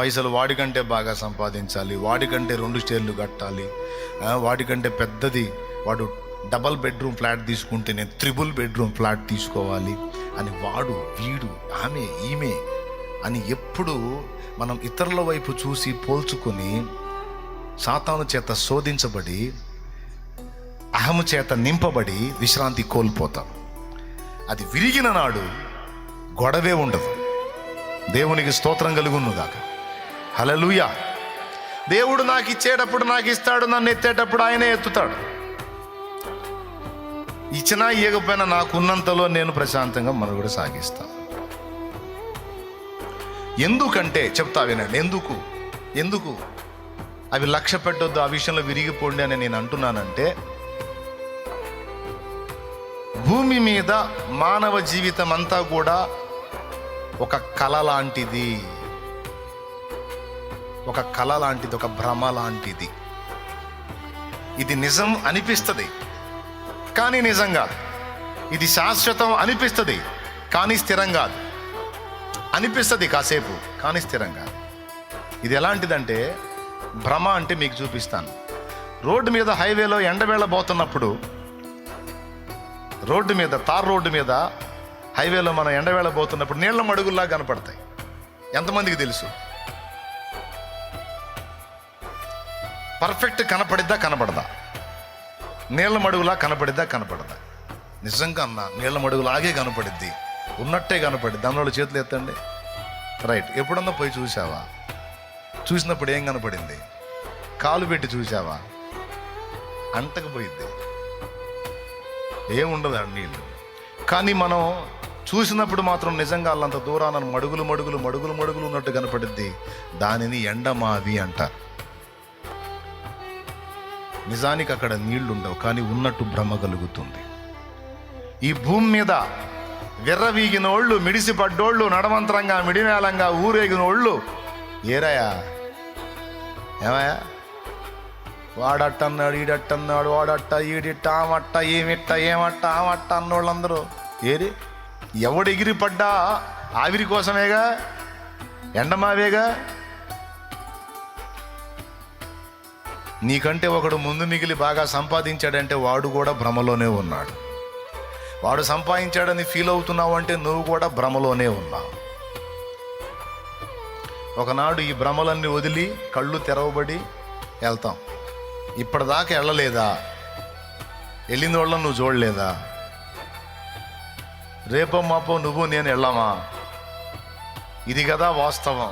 పైసలు వాడికంటే బాగా సంపాదించాలి, వాడికంటే 2 స్టేర్లు కట్టాలి, వాడికంటే పెద్దది వాడు డబల్ బెడ్రూమ్ ఫ్లాట్ తీసుకుంటే నేను 3 బెడ్రూమ్ ఫ్లాట్ తీసుకోవాలి అని వాడు వీడు ఆమె ఈమె అని ఎప్పుడు మనం ఇతరుల వైపు చూసి పోల్చుకొని సాతాను చేత శోధించబడి అహము చేత నింపబడి విశ్రాంతి కోల్పోతాం. అది విరిగిన నాడు గొడవే ఉండదు. దేవునికి స్తోత్రం కలుగునుగాక. హల్లెలూయా. దేవుడు నాకు ఇచ్చేటప్పుడు నాకు ఇస్తాడు, నన్ను ఎత్తేటప్పుడు ఆయనే ఎత్తుతాడు. ఇచ్చినా ఇవ్వకపోయినా నాకున్నంతలో నేను ప్రశాంతంగా మనుగడ సాగిస్తాను. ఎందుకంటే చెప్తా వినండి, ఎందుకు అవి లక్ష్య పెట్టొద్దు, ఆ విషయంలో విరిగిపోండి అని నేను అంటున్నానంటే, భూమి మీద మానవ జీవితం అంతా కూడా ఒక కళ లాంటిది, ఒక భ్రమ లాంటిది. ఇది నిజం అనిపిస్తుంది కానీ నిజం కాదు. ఇది శాశ్వతం అనిపిస్తుంది కానీ స్థిరం కాదు. అనిపిస్తుంది కాసేపు కానీ స్థిరం కాదు. ఇది ఎలాంటిదంటే, భ్రమ అంటే మీకు చూపిస్తాను. రోడ్డు మీద హైవేలో ఎండవేళ పోతున్నప్పుడు, తార్ రోడ్డు మీద హైవేలో మనం ఎండవేళ పోతున్నప్పుడు నీళ్ల మడుగుల్లా కనపడతాయి. ఎంతమందికి తెలుసు? పర్ఫెక్ట్ కనపడిద్దా కనపడదా? నీళ్ల మడుగులా కనపడదా? నిజంగా అన్న నీళ్ల మడుగులాగే కనపడిద్ది, ఉన్నట్టే కనపడిద్ది. దానిలో చేతులు ఎత్తండి. రైట్. ఎప్పుడన్నా పోయి చూసావా? చూసినప్పుడు ఏం కనపడింది? కాలు పెట్టి చూసావా? అంటకపోయిద్ది, ఏముండదు ఆ నీళ్ళు. కానీ మనం చూసినప్పుడు మాత్రం నిజంగా వాళ్ళంత దూరాన మడుగులు ఉన్నట్టు కనపడిద్ది. దానిని ఎండమావి అంటారు. నిజానికి అక్కడ నీళ్లుండవు కానీ ఉన్నట్టు భ్రమ కలుగుతుంది. ఈ భూమి మీద విర్రవీగినోళ్ళు, మిడిసిపడ్డోళ్ళు, నడమంతరంగా మిడిమేళంగా ఊరేగినోళ్ళు ఏరాయా? ఏమయ్యా? వాడట్టన్నాడు, ఈడట్టన్నాడు, వాడట్ట ఈడిట్ట, ఆమట్ట ఏమిట్ట, ఏమట్ట ఆమట్ట అన్నోళ్ళందరూ ఏరి. ఎవడు ఎగిరిపడ్డా ఆవిరి కోసమేగా, ఎండమావేగా. నీకంటే ఒకడు ముందు మిగిలి బాగా సంపాదించాడంటే వాడు కూడా భ్రమలోనే ఉన్నాడు. వాడు సంపాదించాడని ఫీల్ అవుతున్నావు అంటే నువ్వు కూడా భ్రమలోనే ఉన్నావు. ఒకనాడు ఈ భ్రమలన్నీ వదిలి కళ్ళు తెరవబడి వెళ్తాం. ఇప్పటిదాకా వెళ్ళలేదా? వెళ్ళిన వాళ్ళని నువ్వు చూడలేదా? రేపో మాపో నువ్వు నేను వెళ్ళామా? ఇది కదా వాస్తవం.